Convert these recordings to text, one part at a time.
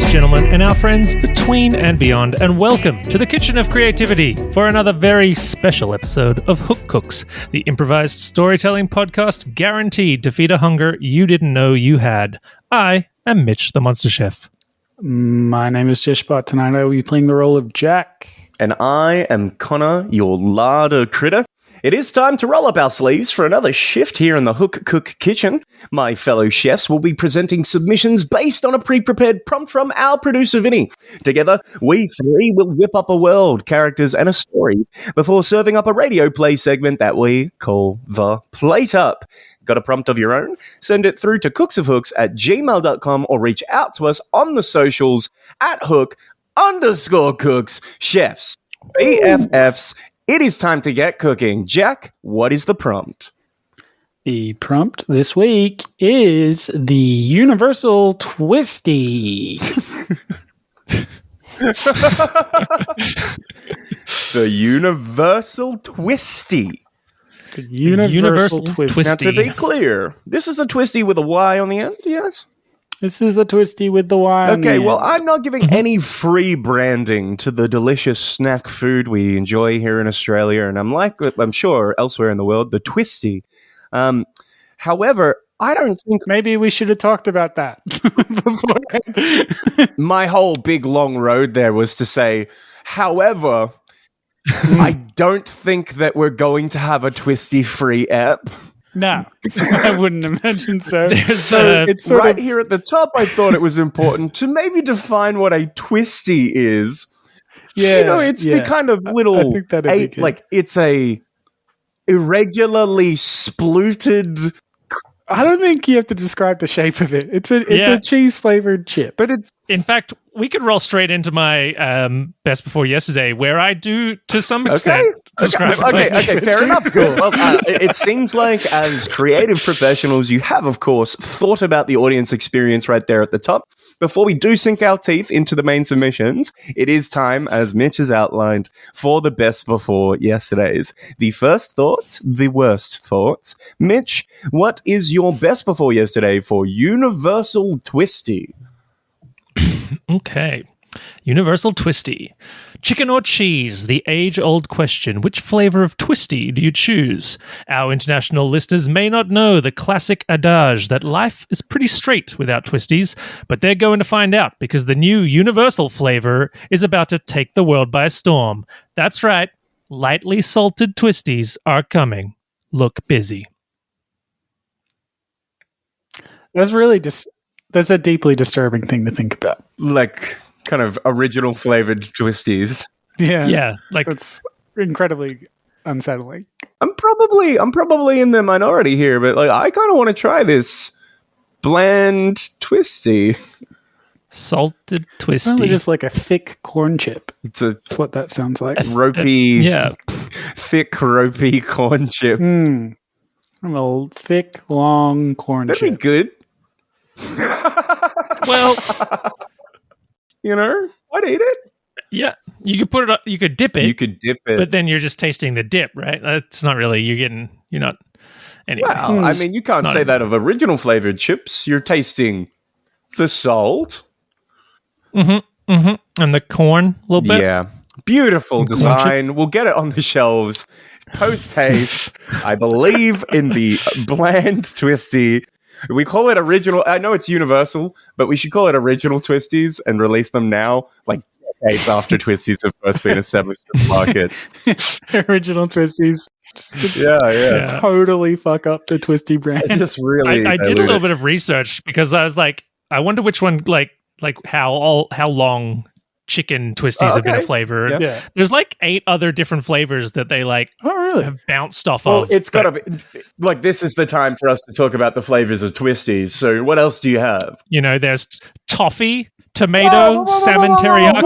Gentlemen, and our friends between and beyond, and welcome to the Kitchen of Creativity for another very special episode of Hook Cooks, the improvised storytelling podcast guaranteed to feed a hunger you didn't know you had. I am Mitch, the Monster Chef. My name is Jishbot. Tonight I will be playing the role of Jack. And I am Connor, your larder critter. It is time to roll up our sleeves for another shift here in the Hook Cook Kitchen. My fellow chefs will be presenting submissions based on a pre-prepared prompt from our producer, Vinny. Together, we three will whip up a world, characters, and a story before serving up a radio play segment that we call The Plate Up. Got a prompt of your own? Send it through to cooksofhooks@gmail.com or reach out to us on the socials at hook_cooks. Chefs, BFFs, it is time to get cooking. Jack, what is the prompt? The prompt this week is the Universal Twisty. The Universal Twisty. The Universal Twisty. Now, to be clear, this is a Twisty with a Y on the end, yes? This is the Twisty with the Y on the Okay, end. well, I'm not giving any free branding to the delicious snack food we enjoy here in Australia, and I'm sure elsewhere in the world, the Twisty. However, I don't think... Maybe we should have talked about that before. My whole big long road there was to say, however, I don't think that we're going to have a Twisty free app. No, I wouldn't imagine so. It's sort right of here at the top, I thought it was important to maybe define what a Twisty is. Yeah, you know, it's the kind of little, I think that'd be good. like it's a irregularly spluted. I don't think you have to describe the shape of it. It's a cheese flavored chip, but it's In fact, we could roll straight into my best before yesterday, where I do, to some extent, describe Okay, fair enough. Cool. Well, it seems like as creative professionals, you have, of course, thought about the audience experience right there at the top. Before we do sink our teeth into the main submissions, it is time, as Mitch has outlined, for the best before yesterdays. The first thoughts, the worst thoughts. Mitch, what is your best before yesterday for Universal Twisty? Okay. Universal Twisty. Chicken or cheese? The age-old question. Which flavor of Twisty do you choose? Our international listeners may not know the classic adage that life is pretty straight without Twisties, but they're going to find out because the new universal flavor is about to take the world by storm. That's right. Lightly salted Twisties are coming. Look busy. That's a deeply disturbing thing to think about. Like kind of original flavored Twisties. Yeah, like that's incredibly unsettling. I'm probably in the minority here, but like I kind of want to try this bland Twisty. salted Twisty. Probably just like a thick corn chip. That's what that sounds like. Ropey, yeah, thick ropey corn chip. A thick, long corn chip. That'd be good. Well, you know, I'd eat it. Yeah, you could put it. You could dip it. You could dip it, but then you're just tasting the dip, right? That's not really. You're not. Anyway, well, I mean, you can't say that of original flavored chips. You're tasting the salt, and the corn a little bit. Yeah, beautiful design. We'll get it on the shelves post haste. I believe in the bland Twisty. We call it original. I know it's universal, but we should call it original Twisties and release them now, like decades after Twisties have first been established in the market. Original Twisties. Just yeah. Totally fuck up the Twisty brand. Just really. I did a little bit of research because I was like, I wonder which one, like how long chicken Twisties have been a flavor. Yeah. There's like 8 other different flavors that they like. Oh, really? Have bounced off well, of. It's got to be like this is the time for us to talk about the flavors of Twisties. So, what else do you have? You know, there's toffee, tomato, salmon teriyaki.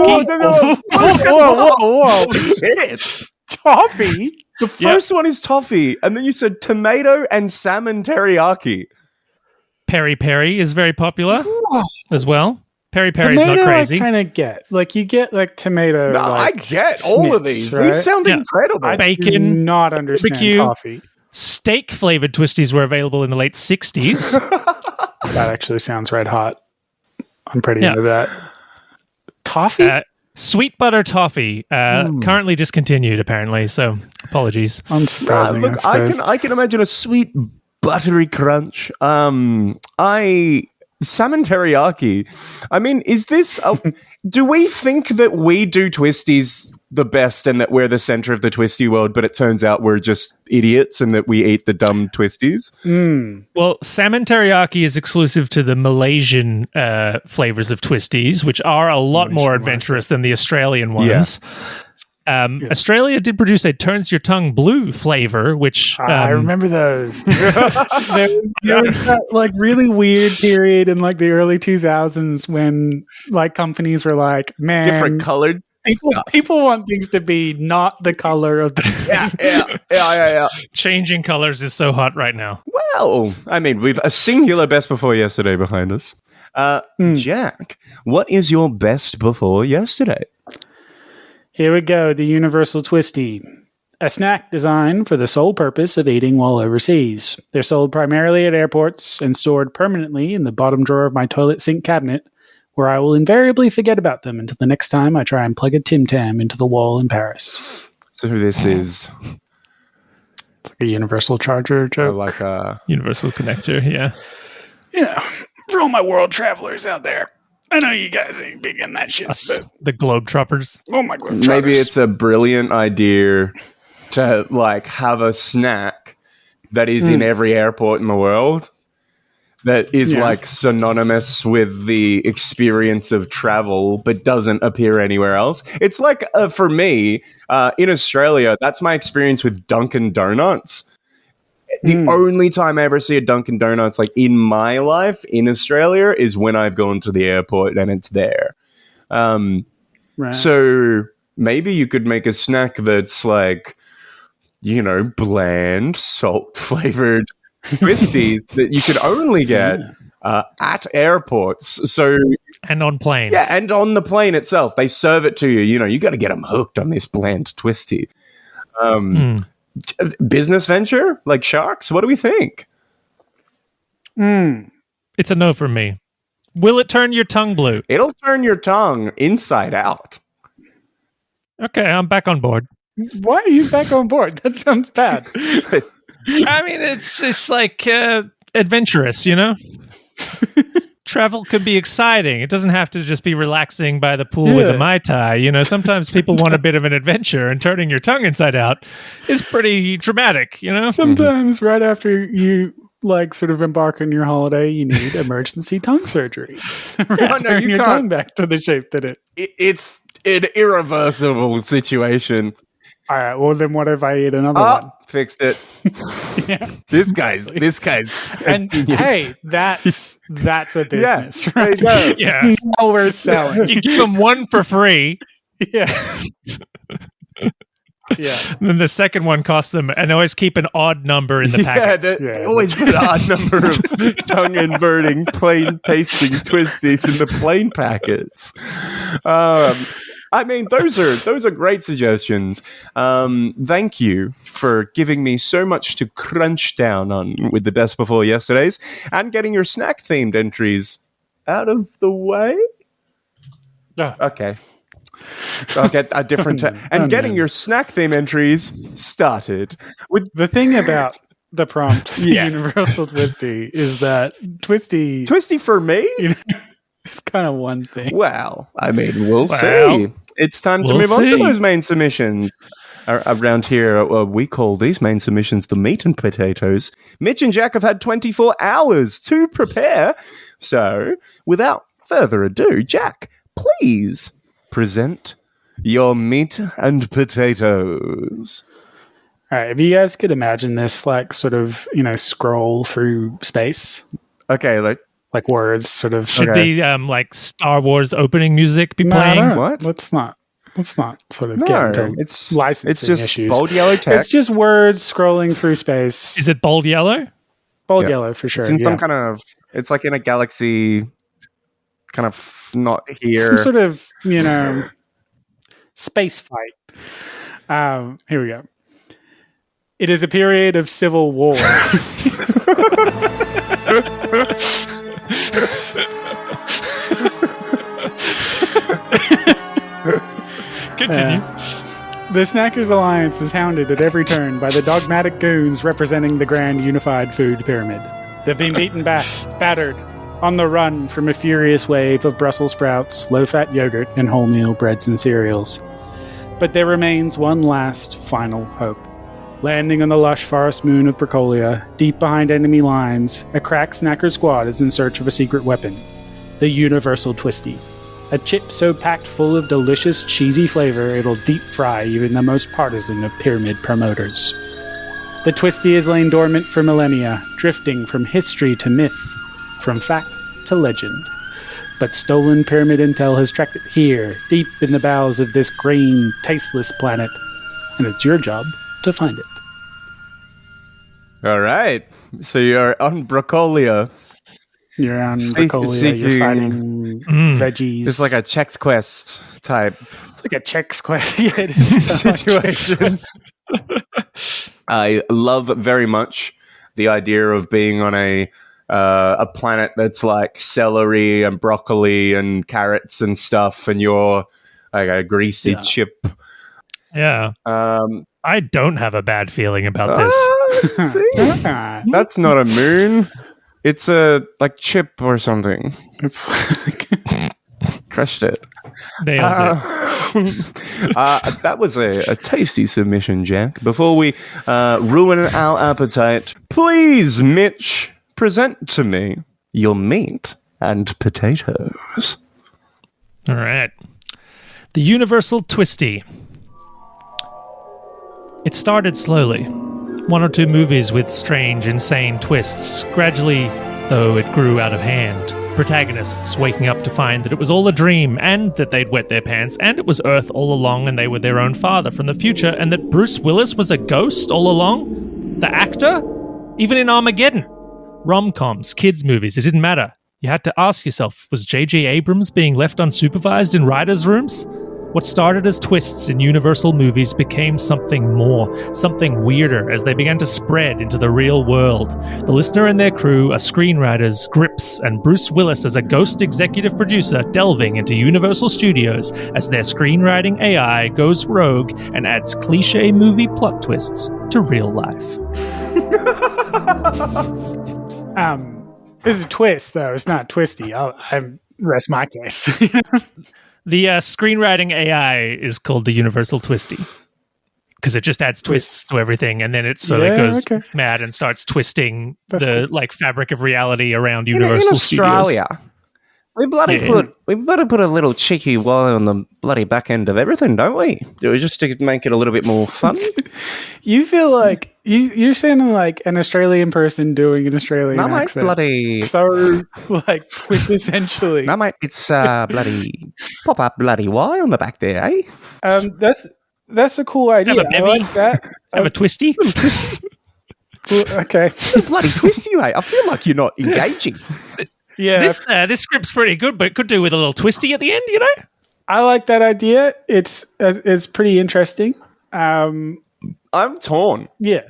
Whoa. Shit. Toffee? The first one is toffee, and then you said tomato and salmon teriyaki. Peri peri is very popular as well. Peri peri is not crazy. I kind of get. Like, you get, like, tomato. No, like, I get all of these. right? These sound incredible. I Bacon, do not understand barbecue. toffee. Steak flavored twisties were available in the late 60s. That actually sounds red hot. I'm pretty into that. Toffee? Sweet butter toffee, currently discontinued, apparently. So, apologies. Unsurprising. Look, I can imagine a sweet buttery crunch. Salmon teriyaki. I mean, is this? Do we think that we do twisties the best and that we're the center of the twisty world? But it turns out we're just idiots and that we eat the dumb twisties. Well, salmon teriyaki is exclusive to the Malaysian flavors of twisties, which are a lot more adventurous than the Australian ones. Australia did produce a turns your tongue blue flavor, which I remember those. there was that like really weird period in like the early 2000s when like companies were like, man, Different colored. people want things to be not the color of the Yeah. changing colors is so hot right now. Well, I mean, we've a singular best before yesterday behind us. Jack, what is your best before yesterday? Here we go, the Universal Twisty. A snack designed for the sole purpose of eating while overseas. They're sold primarily at airports and stored permanently in the bottom drawer of my toilet sink cabinet, where I will invariably forget about them until the next time I try and plug a Tim Tam into the wall in Paris. So this is It's like a universal charger joke. like a Universal connector, yeah. You know, for all my world travelers out there. I know you guys ain't big in that shit, but The Globetrotters. oh my god. maybe it's a brilliant idea to like have a snack that is in every airport in the world that is like synonymous with the experience of travel but doesn't appear anywhere else. It's like for me in Australia, that's my experience with Dunkin' Donuts. The only time I ever see a Dunkin' Donuts, like in my life in Australia, is when I've gone to the airport and it's there. Right. So maybe you could make a snack that's like, you know, bland, salt flavored twisties that you could only get at airports. So And on planes. yeah, and on the plane itself, they serve it to you. You know, you got to get them hooked on this bland twisty. Business venture like sharks. What do we think? It's a no from me. Will it turn your tongue blue? It'll turn your tongue inside out. Okay, I'm back on board. Why are you back on board? That sounds bad. I mean, it's like adventurous, you know? Travel could be exciting. It doesn't have to just be relaxing by the pool with a Mai Tai. You know, sometimes people want a bit of an adventure, and turning your tongue inside out is pretty dramatic, you know? Sometimes right after you like sort of embark on your holiday, you need emergency tongue surgery. Turn your tongue back to the shape that It's an irreversible situation. All right, well then what if I eat another one? Fixed it. Yeah. This guy's And hey, that's a business, there you right? go. Yeah. Now we're selling. You give them one for free, Yeah. Yeah. and then the second one costs them, and always keep an odd number in the packets. Always get an odd number of tongue inverting, plain tasting twisties in the plain packets. I mean, those are great suggestions. Thank you for giving me so much to crunch down on with the best before yesterdays and getting your snack themed entries out of the way. Okay. I'll get a different getting your snack theme entries started with The thing about the prompt, the Universal Twisty, is that Twisty for me. You know, it's kind of one thing. Well, I mean, we'll see. It's time to move on to those main submissions. Around here, we call these main submissions the meat and potatoes. Mitch and Jack have had 24 hours to prepare. So, without further ado, Jack, please present your meat and potatoes. All right, if you guys could imagine this, like, sort of, you know, scroll through space. Okay, like words, sort of. Should the like Star Wars opening music be playing? No, let's not. Let's not sort of No, get into it's licensing just issues. bold yellow text. It's just words scrolling through space. Is it bold yellow? Bold Yeah. yellow for sure. It's in yeah. some kind of. It's like in a galaxy, kind of not here. Some sort of, space fight. Here we go. It is a period of civil war. Continue. The Snackers Alliance is hounded at every turn by the dogmatic goons representing the grand unified food pyramid. They've been beaten back, battered, on the run from a furious wave of Brussels sprouts, low-fat yogurt, and wholemeal breads and cereals. But there remains one last, final hope. Landing on the lush forest moon of Brocolia, deep behind enemy lines, a crack snacker squad is in search of a secret weapon. The Universal Twisty. A chip so packed full of delicious, cheesy flavor it'll deep fry even the most partisan of pyramid promoters. The Twisty has lain dormant for millennia, drifting from history to myth, from fact to legend. But stolen pyramid intel has tracked it here, deep in the bowels of this green, tasteless planet, and it's your job to find it. All right. So you're on Brocolia. You're on Brocolia, you're fighting veggies. It's like a Chex Quest type It's like a Chex Quest. Yeah, it is. situations. I love very much the idea of being on a planet that's like celery and broccoli and carrots and stuff, and you're like a greasy chip. Yeah. I don't have a bad feeling about this. See? Ah, That's not a moon. It's a like chip or something. it's Crushed it. Nailed it. That was a tasty submission, Jack. Before we ruin our appetite, please, Mitch, present to me your meat and potatoes. All right. The Universal Twisty. It started slowly. One or two movies with strange, insane twists. Gradually, though, it grew out of hand. Protagonists waking up to find that it was all a dream, and that they'd wet their pants, and it was Earth all along, and they were their own father from the future, and that Bruce Willis was a ghost all along? The actor? Even in Armageddon. Rom-coms, kids' movies, it didn't matter. You had to ask yourself, was J.J. Abrams being left unsupervised in writers' rooms? What started as twists in Universal movies became something more, something weirder as they began to spread into the real world. The listener and their crew are screenwriters, grips, and Bruce Willis as a ghost executive producer delving into Universal Studios as their screenwriting AI goes rogue and adds cliche movie plot twists to real life. This is a twist, though. It's not twisty. I rest my case. The screenwriting AI is called the Universal Twisty because it just adds twists to everything, and then it sort of goes mad and starts twisting like fabric of reality around Universal in Studios. Australia, we bloody put a little cheeky wire on the bloody back end of everything, don't we? Do we just to make it a little bit more fun? You feel like you're sounding like an Australian person doing an Australian No, mate, accent. bloody. So, like, quintessentially. No, mate, it's bloody pop up bloody wire on the back there, eh? That's a cool idea. Have a I bevy? like that. Have a twisty? Okay. Bloody twisty, mate. I feel like you're not engaging. Yeah. This script's pretty good, but it could do with a little twisty at the end, you know? I like that idea. It's pretty interesting. I'm torn. Yeah.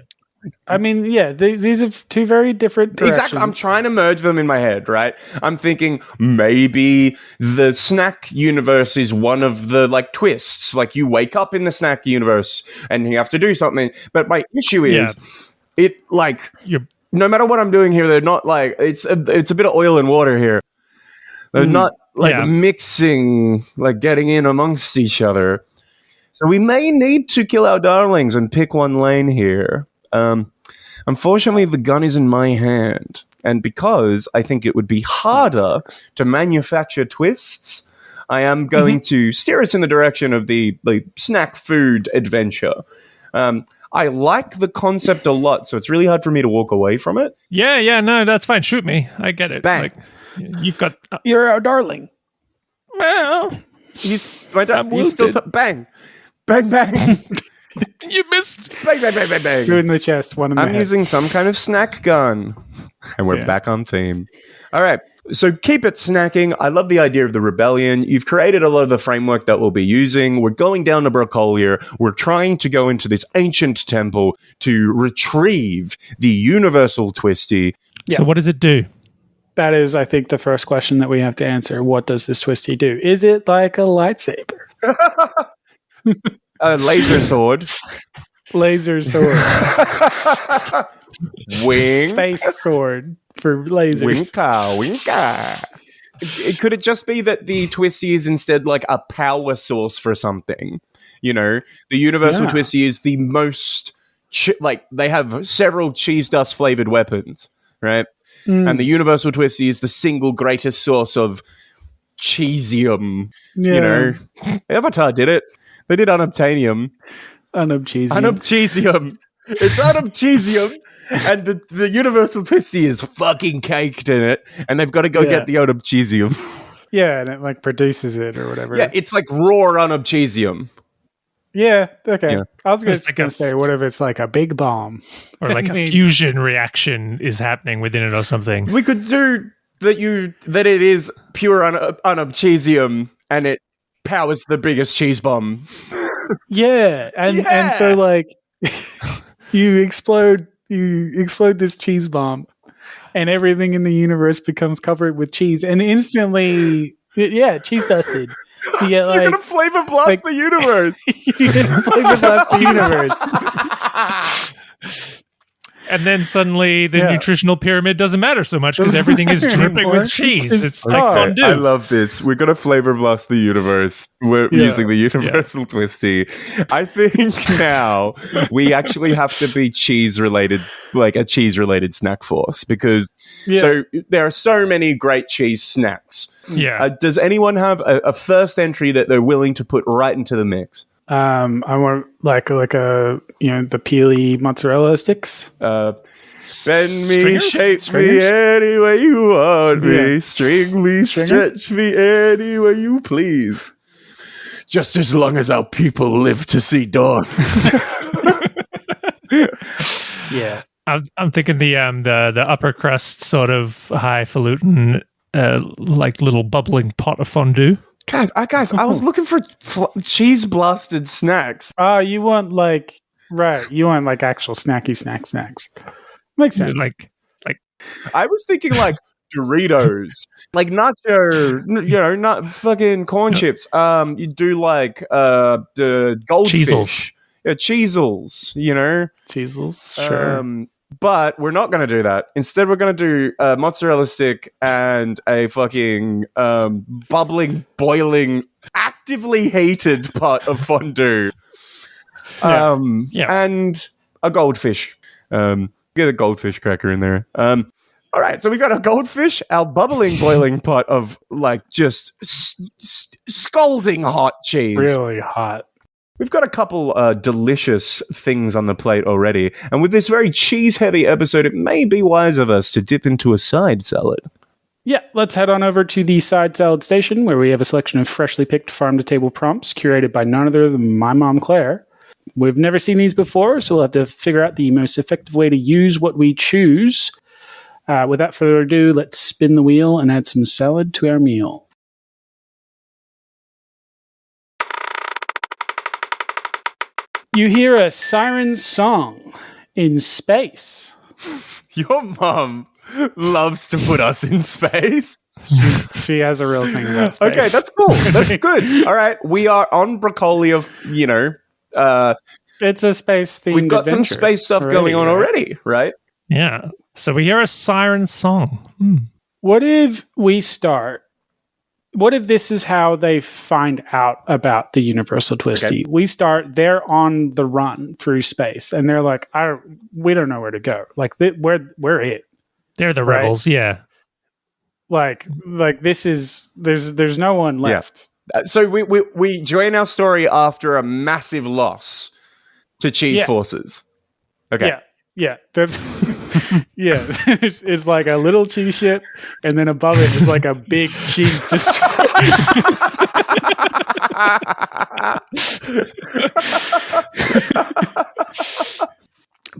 I mean, yeah, these are two very different directions. Exactly. I'm trying to merge them in my head, right? I'm thinking maybe the snack universe is one of the like twists. Like you wake up in the snack universe and you have to do something. But my issue is it like no matter what I'm doing here, they're not like it's a bit of oil and water here. They're not like mixing, like getting in amongst each other. So we may need to kill our darlings and pick one lane here. Unfortunately, the gun is in my hand. And because I think it would be harder to manufacture twists, I am going to steer us in the direction of the snack food adventure. I like the concept a lot, so it's really hard for me to walk away from it. Yeah, no, that's fine. Shoot me. I get it. Bang. Like, you've got... You're our darling. Well, My dad. I'm He's still wounded. bang, bang, bang, You missed. bang, bang, bang, bang, bang. Two in the chest, one in the I'm head. using some kind of snack gun. And we're back on theme. All right. So keep it snacking. I love the idea of the rebellion. You've created a lot of the framework that we'll be using. We're going down to Brocolia. We're trying to go into this ancient temple to retrieve the universal Twisty. Yeah. So what does it do? That is, I think, the first question that we have to answer. What does this Twisty do? Is it like a lightsaber? A laser sword. Laser sword. Wing. Space sword for lasers. Winka. Could it just be that the Twisty is instead like a power source for something? You know, the universal Twisty is the most... they have several cheese dust flavored weapons, right? And the universal Twisty is the single greatest source of cheesium. Yeah. You know, Avatar did it. They did unobtainium. Unobcheesium. It's unobcheesium. And the universal Twisty is fucking caked in it. And they've got to go get the unobcheesium. Yeah, and it like produces it or whatever. Yeah, it's like raw unobcheesium. Yeah, okay. Yeah. I was It's just going to say, what if it's like a big bomb? Or like a fusion reaction is happening within it or something. We could do that it is pure unobcheesium and it powers the biggest cheese bomb. Yeah, and so like you explode this cheese bomb and everything in the universe becomes covered with cheese and instantly cheese dusted. So you get like You're gonna flavor blast the universe. you're gonna flavor blast the universe. And then suddenly the nutritional pyramid doesn't matter so much because everything is dripping with cheese. It's like fondue. I love this. We're gonna flavor blast the universe. We're using the universal Twisty. I think now we actually have to be cheese related, like a cheese related snack force, because so there are so many great cheese snacks. Yeah. Does anyone have a first entry that they're willing to put right into the mix? I want like a the peely mozzarella sticks. Bend me, Stringers? shape me any way you want me. String me, stretch me any way you please. Just as long as our people live to see dawn. Yeah. I'm thinking the upper crust sort of highfalutin like little bubbling pot of fondue. Guys, I was looking for cheese blasted snacks. Oh, you want like actual snacky snacks. Makes sense. Like I was thinking like Doritos, like nacho, not fucking corn chips. You do like the goldfish. Cheezels. Yeah, Cheezels, Cheezels, sure. But we're not going to do that. Instead, we're going to do a mozzarella stick and a fucking bubbling, boiling, actively heated pot of fondue. And a goldfish. Get a goldfish cracker in there. All right, so we got a goldfish, our bubbling, boiling pot of like just scalding hot cheese. Really hot. We've got a couple delicious things on the plate already, and with this very cheese-heavy episode, it may be wise of us to dip into a side salad. Yeah, let's head on over to the side salad station where we have a selection of freshly picked farm-to-table prompts curated by none other than my mom, Claire. We've never seen these before, so we'll have to figure out the most effective way to use what we choose. Without further ado, let's spin the wheel and add some salad to our meal. You hear a siren's song in space. Your mom loves to put us in space. She has a real thing about space. Okay, that's cool. That's good. All right, we are on Brocolia, it's a space themed. We've got some space stuff going on already, right? Yeah. So we hear a siren song. What if we start? What if this is how they find out about the Universal Twisty? Okay. We start, they're on the run through space, and they're like, we don't know where to go. Like, we're it. They're the rebels, yeah. Like this is, there's no one left. Yeah. So we join our story after a massive loss to cheese forces. Okay. Yeah. Yeah, it's like a little cheese ship, and then above it is like a big cheese destroyer.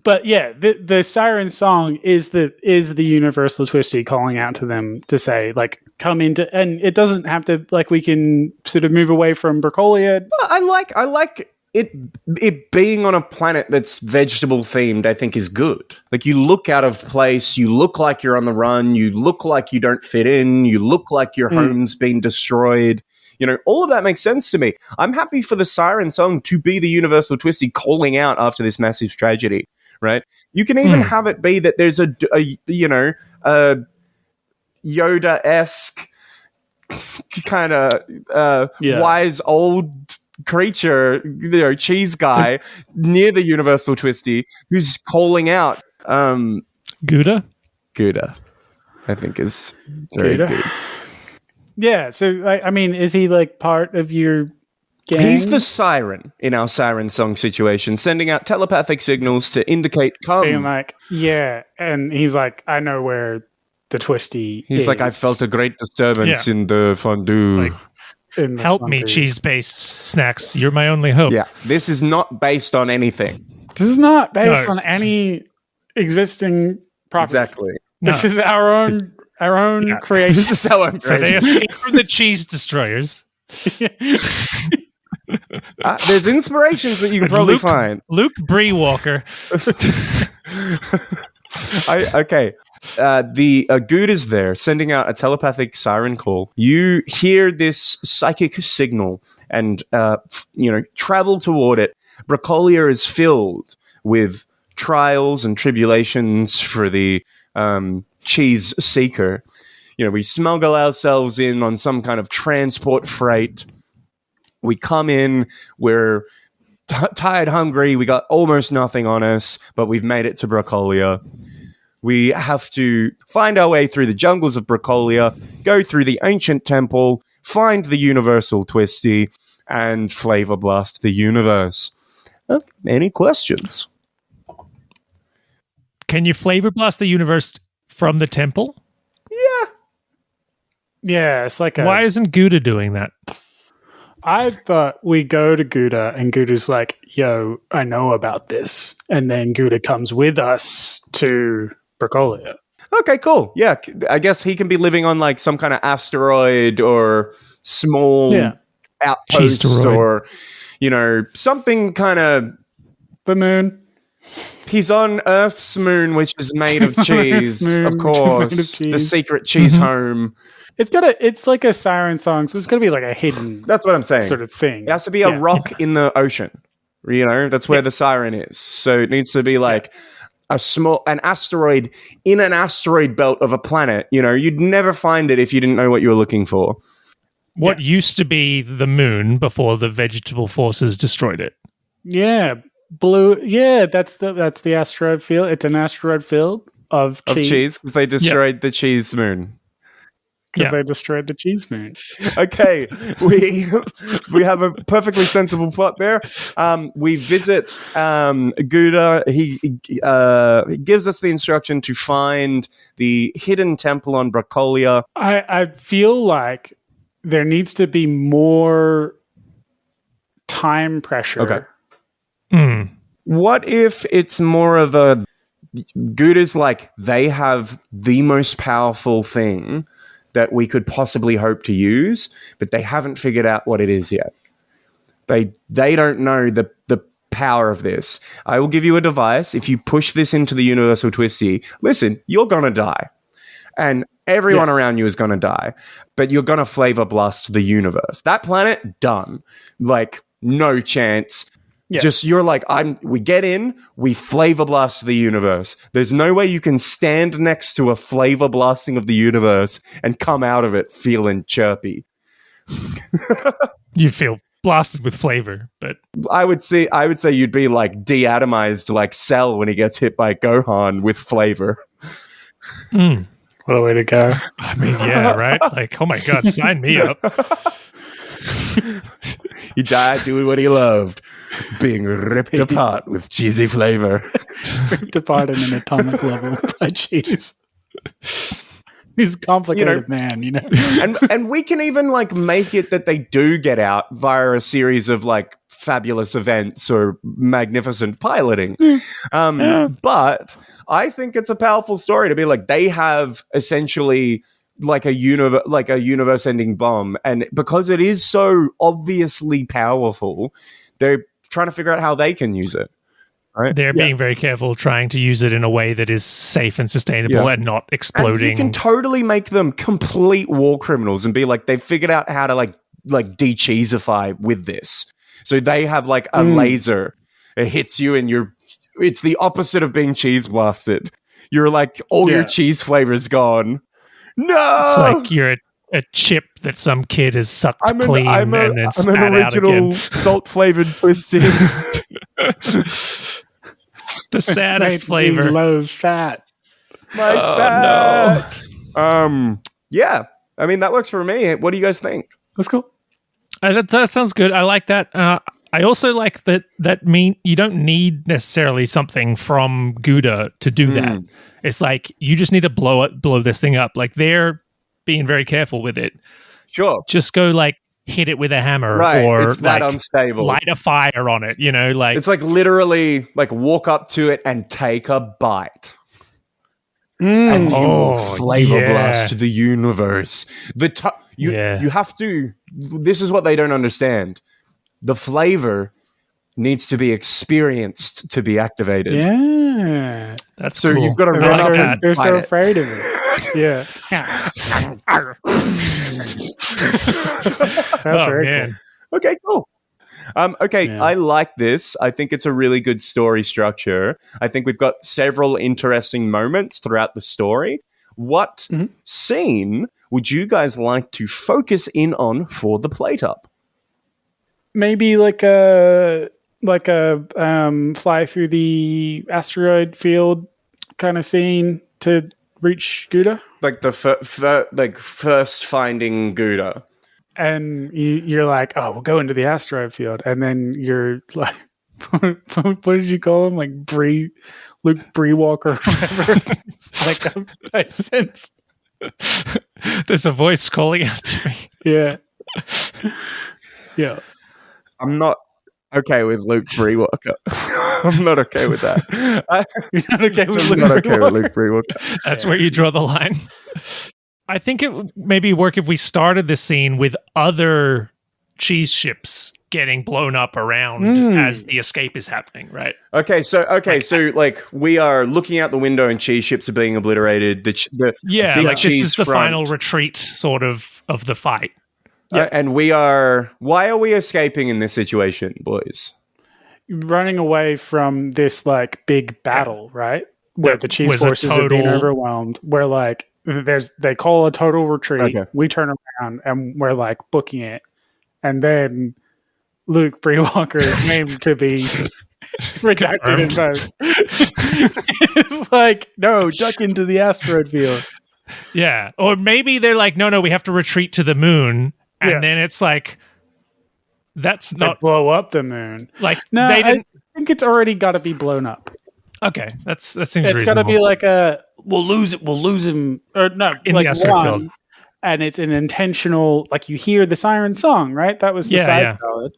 But yeah, the siren song is the universal Twisty calling out to them to say, like, come into, and it doesn't have to, like, we can sort of move away from Brocolia. I like it being on a planet that's vegetable themed. I think is good. Like, you look out of place, you look like you're on the run, you look like you don't fit in, you look like your home's been destroyed. You know, all of that makes sense to me. I'm happy for the siren song to be the universal Twisty calling out after this massive tragedy. Right? You can even have it be that there's a Yoda-esque kind of wise old creature, cheese guy near the universal Twisty who's calling out. Gouda, I think is very good. Yeah. So I mean, is he like part of your gang? He's the siren in our siren song situation, sending out telepathic signals to indicate come. Being like, yeah, and he's like, I know where the Twisty He's is. like, I felt a great disturbance in the fondue. Like, help me, cheese-based snacks. You're my only hope. Yeah, this is not based on anything. This is not based on any existing property. Exactly. This is our own creation. This is our own So they creation. escape from the cheese destroyers. There's inspirations that you can probably find. Luke Bree Walker. Okay. The Good is there, sending out a telepathic siren call. You hear this psychic signal and, travel toward it. Brocolia is filled with trials and tribulations for the cheese seeker. You know, we smuggle ourselves in on some kind of transport freight. We come in, we're tired, hungry, we got almost nothing on us, but we've made it to Brocolia. We have to find our way through the jungles of Brocolia, go through the ancient temple, find the universal Twisty, and flavor blast the universe. Any questions? Can you flavor blast the universe from the temple? Yeah, it's like Why isn't Gouda doing that? I thought we go to Gouda and Gouda's like, yo, I know about this. And then Gouda comes with us to Brocolia. Okay, cool. Yeah, I guess he can be living on like some kind of asteroid or small outpost or, something kind of... The moon. He's on Earth's moon, which is made of cheese, moon, of course. The secret cheese home. It's like a siren song, so it's got to be like a hidden... That's what I'm saying. ...sort of thing. It has to be a rock in the ocean. That's where the siren is. So it needs to be like an asteroid in an asteroid belt of a planet. You'd never find it if you didn't know what you were looking for. What used to be the moon before the vegetable forces destroyed it. Yeah. Blue. Yeah, that's the asteroid field. It's an asteroid field of cheese. Because they destroyed the cheese moon. Because they destroyed the cheese moon. Okay, we have a perfectly sensible plot there. We visit Gouda. He gives us the instruction to find the hidden temple on Brocolia. I feel like there needs to be more time pressure. Okay. What if it's more of a Gouda's like they have the most powerful thing that we could possibly hope to use, but they haven't figured out what it is yet. They don't know the power of this. I will give you a device. If you push this into the universal Twisty, listen, you're going to die. And everyone around you is going to die. But you're going to flavor blast the universe. That planet, done. Like, no chance. Yeah. Just you're like, we get in, we flavor blast the universe. There's no way you can stand next to a flavor blasting of the universe and come out of it feeling chirpy. You feel blasted with flavor, but I would say you'd be like deatomized like Cell when he gets hit by Gohan with flavor. What a way to go. I mean, yeah, right? Like, oh my God, sign me up. He died doing what he loved. being ripped apart with cheesy flavor. Ripped apart at an atomic level by cheese. He's a complicated man, you know. and we can even like make it that they do get out via a series of like fabulous events or magnificent piloting. But I think it's a powerful story to be like they have essentially like a universe-ending bomb, and because it is so obviously powerful, they're trying to figure out how they can use it. Right? They're being very careful, trying to use it in a way that is safe and sustainable and not exploding. And you can totally make them complete war criminals and be like, they've figured out how to like de-cheesify with this. So they have like a laser. It hits you and it's the opposite of being cheese blasted. You're like, all your cheese flavor is gone. No! It's like you're a chip that some kid has sucked clean and then spat I'm an out again. original salt-flavored Twisty. The saddest flavor. Low fat. My fat. No. Yeah. I mean, that works for me. What do you guys think? That's cool. That sounds good. I like that. I also like that mean you don't need necessarily something from Gouda to do that. It's like you just need to blow this thing up. Like they're being very careful with it. Sure. Just go like hit it with a hammer, right. or it's that like unstable. light a fire on it. You know, like it's like literally like walk up to it and take a bite. And you will flavor blast the universe. You have to. This is what they don't understand. The flavor needs to be experienced to be activated. Yeah, that's so cool. you've got to run up and they're so bite afraid of it. Yeah, that's very man. cool. Okay, cool. I like this. I think it's a really good story structure. I think we've got several interesting moments throughout the story. What scene would you guys like to focus in on for the plate up? Maybe like a fly through the asteroid field kind of scene to reach Gouda. Like the first finding Gouda. And you're like, oh, we'll go into the asteroid field. And then you're like, what did you call him? Like Luke Breewalker or whatever. It's like, I sense. There's a voice calling out to me. Yeah. Yeah. I'm not okay with Luke Breewalker. I'm not okay with that. You're not okay with I'm not okay with Luke Breewalker. That's where you draw the line. I think it would maybe work if we started the scene with other cheese ships getting blown up around as the escape is happening, right? So like we are looking out the window and cheese ships are being obliterated. The this is the final retreat sort of the fight. And why are we escaping in this situation, boys? Running away from this like big battle, right? Where the cheese forces are being overwhelmed. Where like they call a total retreat. Okay. We turn around and we're like booking it. And then Luke Breewalker is named to be redacted in post. It's like, no, duck into the asteroid field. Yeah. Or maybe they're like, no, we have to retreat to the moon. And then it's like, that's not... They blow up the moon. Like, no, they didn't... I think it's already got to be blown up. Okay, that seems reasonable. It's got to be like we'll lose him, or no, in like the asteroid field. And it's an intentional, like you hear the siren song, right? That was the side ballad.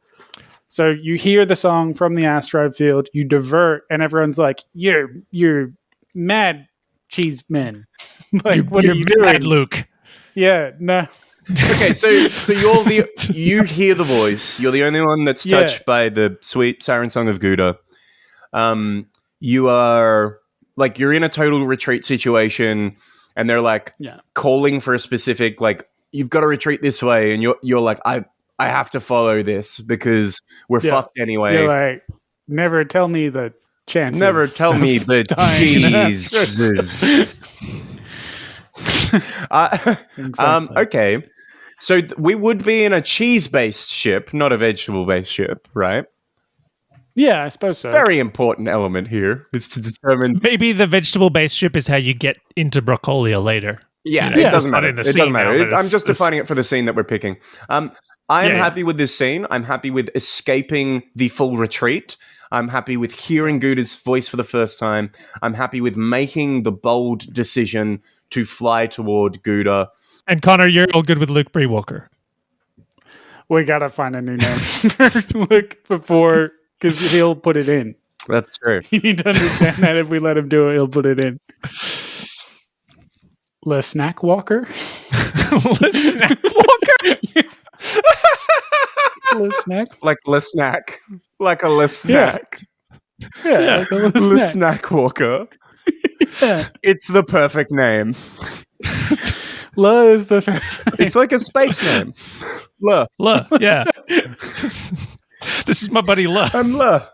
So you hear the song from the asteroid field, you divert, and everyone's like, you're mad, cheese men. Like, what are you doing? Mad, Luke. Yeah, no. Okay, so you hear the voice. You're the only one that's touched by the sweet siren song of Gouda. You are like, you're in a total retreat situation, and they're like calling for a specific, like, you've got to retreat this way, and you're like, I have to follow this because we're fucked anyway. You're like, never tell me the chances. Never tell me the cheeses. Exactly. Okay. So we would be in a cheese-based ship, not a vegetable-based ship, right? Yeah, I suppose so. Very important element here is to determine... Maybe the vegetable-based ship is how you get into Broccolia later. Yeah, it doesn't matter. It doesn't matter. I'm just defining it for the scene that we're picking. I am Yeah. happy with this scene. I'm happy with escaping the full retreat. I'm happy with hearing Gouda's voice for the first time. I'm happy with making the bold decision to fly toward Gouda. And Connor, you're all good with Luke Breewalker. We gotta find a new name first, Luke, before, because he'll put it in. That's true. You need to understand that if we let him do it, he'll put it in. Le Snack Walker? Le Snack Walker? Le Snack? Like Le Snack. Like a Le Snack. Yeah, like a Le Le Snack. Snack Walker. Yeah. It's the perfect name. Le is the first name. It's like a space name. Le. Le, yeah. This is my buddy Le. I'm Le.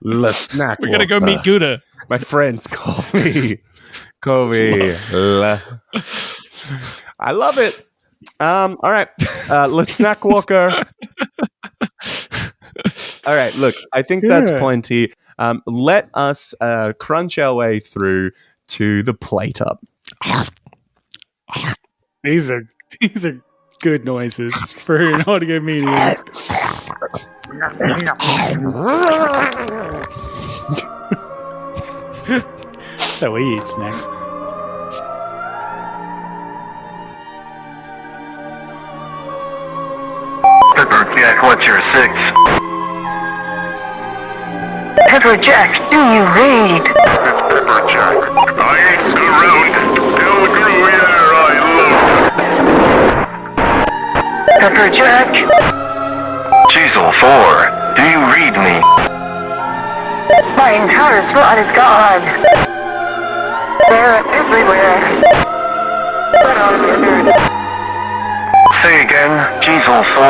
Le Snack We're gonna go Walker. meet Gouda. My friends call me Le. I love it. All right. Le Snack Walker. All right, look, I think that's plenty. Let us crunch our way through to the plate up. These are good noises for an audio medium. So he eats next. Pepper Jack, what's your 6? Pepper Jack, do you read? It's Pepper Jack. I ain't around. Tell the crew, yeah, I love. Pepper Jack, Chisel 4, do you read me? my entire squad is gone. They're everywhere. But on the other, Say again, Chisel 4.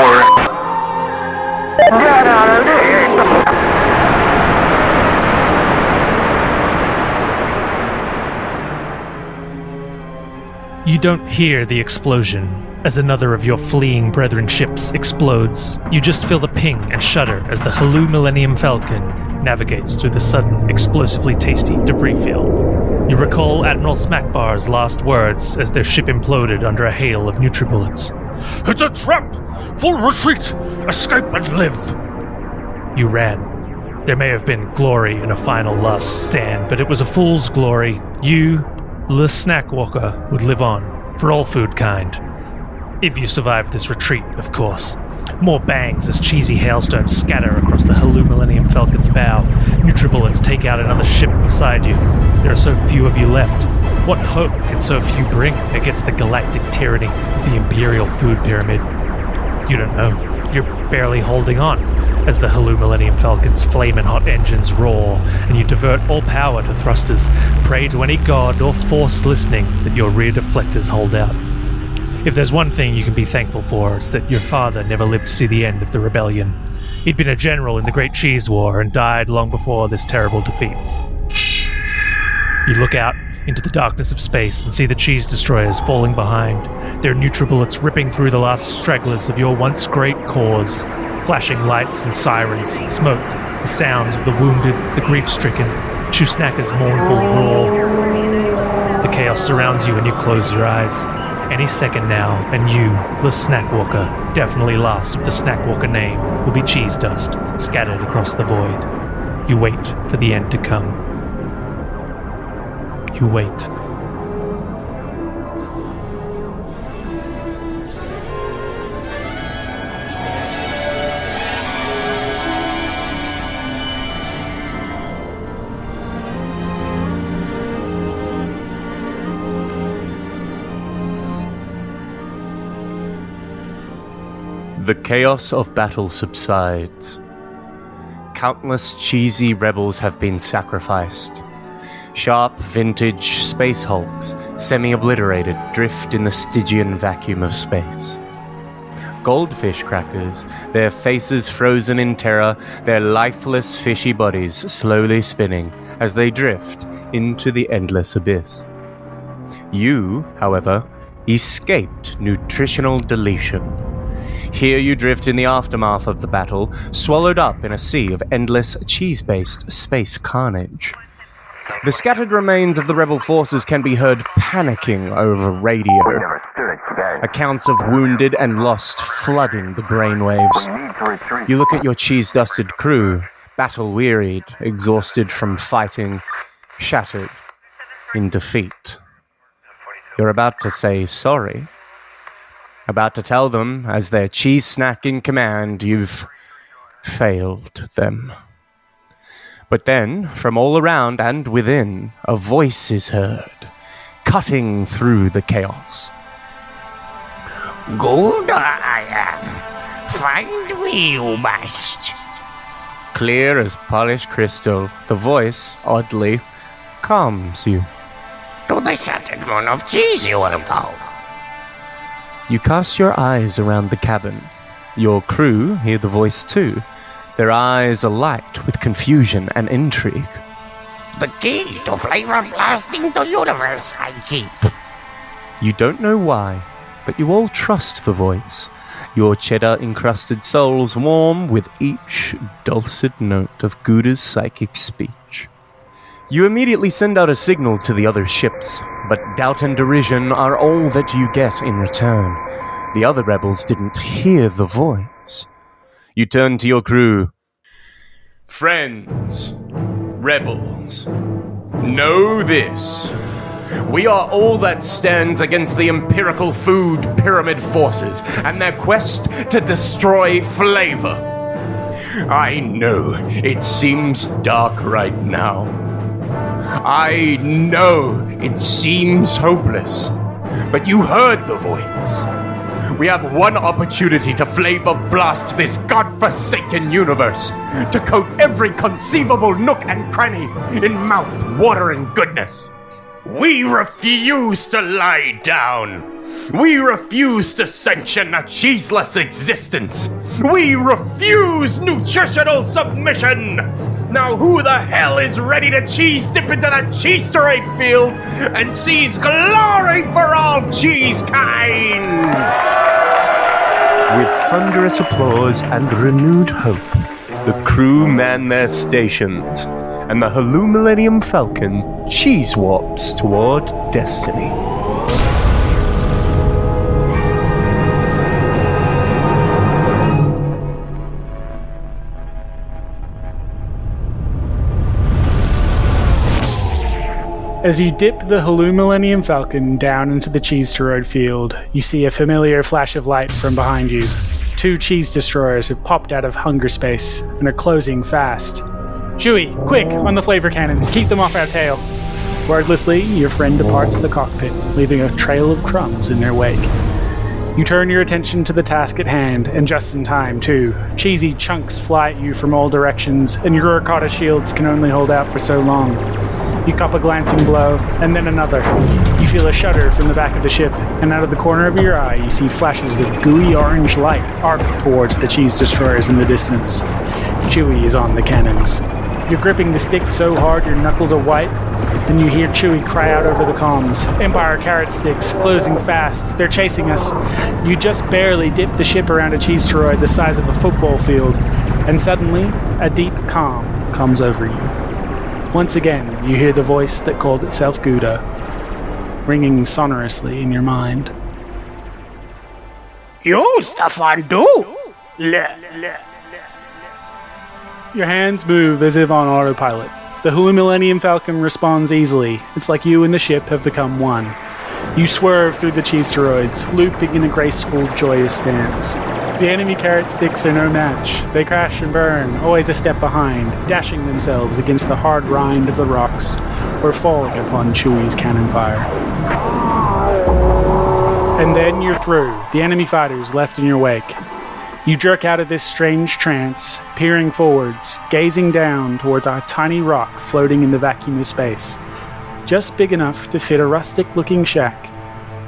not on the You don't hear the explosion as another of your fleeing brethren ships explodes. You just feel the ping and shudder as the Halu Millennium Falcon navigates through the sudden, explosively tasty debris field. You recall Admiral Smackbar's last words as their ship imploded under a hail of Nutribullets. "It's a trap! Full retreat! Escape and live!" You ran. There may have been glory in a final last stand, but it was a fool's glory. You, Le Snack Walker, would live on, for all food kind. If you survived this retreat, of course. More bangs as cheesy hailstones scatter across the Halu Millennium Falcon's bow. Nutribullets take out another ship beside you. There are so few of you left. What hope can so few bring against the galactic tyranny of the Imperial Food Pyramid? You don't know. You're barely holding on as the Halu Millennium Falcon's flaming hot engines roar, and you divert all power to thrusters, pray to any god or force listening that your rear deflectors hold out. If there's one thing you can be thankful for, it's that your father never lived to see the end of the rebellion. He'd been a general in the Great Cheese War and died long before this terrible defeat. You look out into the darkness of space and see the cheese destroyers falling behind, their Nutribullets ripping through the last stragglers of your once great cause. Flashing lights and sirens, smoke, the sounds of the wounded, the grief-stricken, Chusnaka's mournful roar. The chaos surrounds you and you close your eyes. Any second now, and you, the Snackwalker, definitely last of the Snackwalker name, will be cheese dust scattered across the void. You wait for the end to come. You wait. The chaos of battle subsides. Countless cheesy rebels have been sacrificed. Sharp, vintage space hulks, semi-obliterated, drift in the Stygian vacuum of space. Goldfish crackers, their faces frozen in terror, their lifeless fishy bodies slowly spinning as they drift into the endless abyss. You, however, escaped nutritional deletion. Here you drift in the aftermath of the battle, swallowed up in a sea of endless cheese-based space carnage. The scattered remains of the rebel forces can be heard panicking over radio. Never stood a chance. Accounts of wounded and lost flooding the brainwaves. You look at your cheese-dusted crew, battle-wearied, exhausted from fighting, shattered in defeat. You're about to say sorry. About to tell them, as their cheese snack in command, you've failed them. But then, from all around and within, a voice is heard, cutting through the chaos. Gouda I am. Find me you must. Clear as polished crystal, the voice, oddly, calms you. To the shattered moon of cheese you will go. You cast your eyes around the cabin. Your crew hear the voice too, their eyes alight with confusion and intrigue. The key to flavor blasting the universe I keep. You don't know why, but you all trust the voice. Your cheddar-encrusted souls warm with each dulcet note of Gouda's psychic speech. You immediately send out a signal to the other ships, but doubt and derision are all that you get in return. The other rebels didn't hear the voice. You turn to your crew. Friends, rebels, know this. We are all that stands against the empirical food pyramid forces and their quest to destroy flavor. I know it seems dark right now. I know it seems hopeless, but you heard the voice. We have one opportunity to flavor blast this godforsaken universe, to coat every conceivable nook and cranny in mouth-watering goodness. We refuse to lie down. We refuse to sanction a cheeseless existence. We refuse nutritional submission. Now who the hell is ready to cheese dip into the cheese-terrain field and seize glory for all cheese kind? With thunderous applause and renewed hope, the crew man their stations, and the Millennium Falcon cheese warps toward destiny. As you dip the Millennium Falcon down into the cheese toroid field, you see a familiar flash of light from behind you. 2 cheese destroyers have popped out of hunger space and are closing fast. Chewie, quick, on the flavor cannons, keep them off our tail. Wordlessly, your friend departs the cockpit, leaving a trail of crumbs in their wake. You turn your attention to the task at hand, and just in time, too. Cheesy chunks fly at you from all directions, and your ricotta shields can only hold out for so long. You cop a glancing blow, and then another. You feel a shudder from the back of the ship, and out of the corner of your eye, you see flashes of gooey orange light arc towards the cheese destroyers in the distance. Chewie is on the cannons. You're gripping the stick so hard your knuckles are white, then you hear Chewie cry out over the comms. Empire carrot sticks, closing fast. They're chasing us. You just barely dip the ship around a cheese toroid the size of a football field, and suddenly, a deep calm comes over you. Once again, you hear the voice that called itself Gouda, ringing sonorously in your mind. Use the fondue! Your hands move as if on autopilot. The Millennium Falcon responds easily. It's like you and the ship have become one. You swerve through the cheese toroids, looping in a graceful, joyous dance. The enemy carrot sticks are no match. They crash and burn, always a step behind, dashing themselves against the hard rind of the rocks, or falling upon Chewie's cannon fire. And then you're through, the enemy fighters left in your wake. You jerk out of this strange trance, peering forwards, gazing down towards a tiny rock floating in the vacuum of space, just big enough to fit a rustic-looking shack,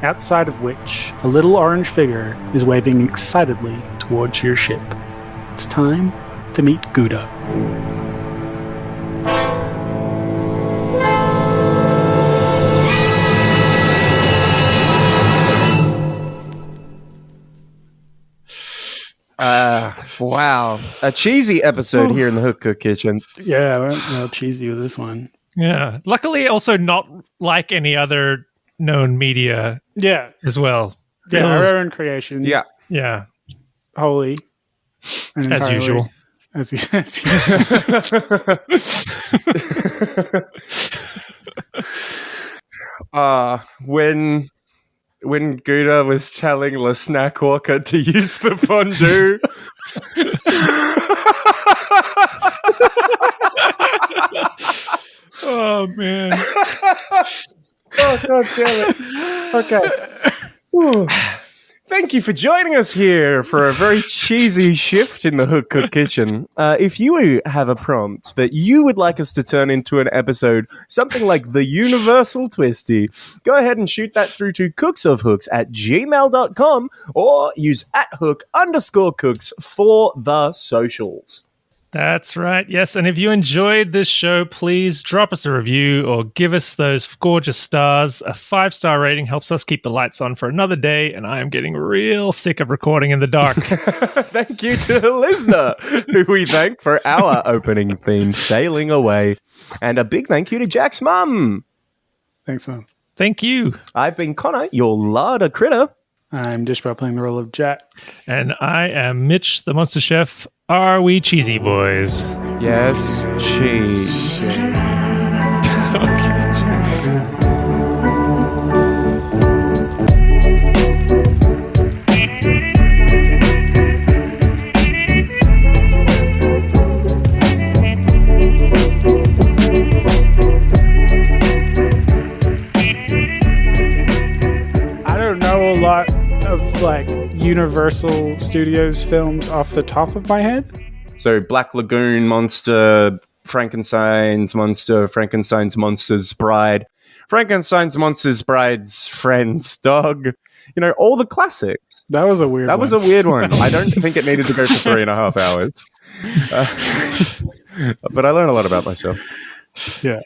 outside of which a little orange figure is waving excitedly towards your ship. It's time to meet Gouda. Wow. A cheesy episode here in the Hook Cook Kitchen. Yeah, well, cheesy with this one. Yeah. Luckily, also not like any other known media Yeah. as well. Yeah, our own creation. Yeah. Yeah, Holy. And as entirely- usual. As usual. When Gouda was telling the snack walker to use the fondue. Oh man. Oh, God damn it. Okay. Whew. Thank you for joining us here for a very cheesy shift in the Hook Cook Kitchen. If you have a prompt that you would like us to turn into an episode, something like the Universal Twisty, go ahead and shoot that through to cooksofhooks@gmail.com or use @hook_cooks for the socials. That's right. Yes. And if you enjoyed this show, please drop us a review or give us those gorgeous stars. A 5-star rating helps us keep the lights on for another day. And I am getting real sick of recording in the dark. Thank you to Holizna, who we thank for our opening theme, Sailing Away. And a big thank you to Jack's mum. Thanks, Mom. Thank you. I've been Connor, your larder critter. I'm Dishbell playing the role of Jack. And I am Mitch, the Monster Chef. Are we cheesy boys? Yes, cheese. I don't know a lot of like Universal Studios films off the top of my head. So Black Lagoon Monster, Frankenstein's Monster, Frankenstein's Monster's Bride, Frankenstein's Monster's Bride's Friend's Dog. You know, all the classics. That was a weird That one. was a weird one. I don't think it needed to go for 3.5 hours. But I learned a lot about myself. Yeah.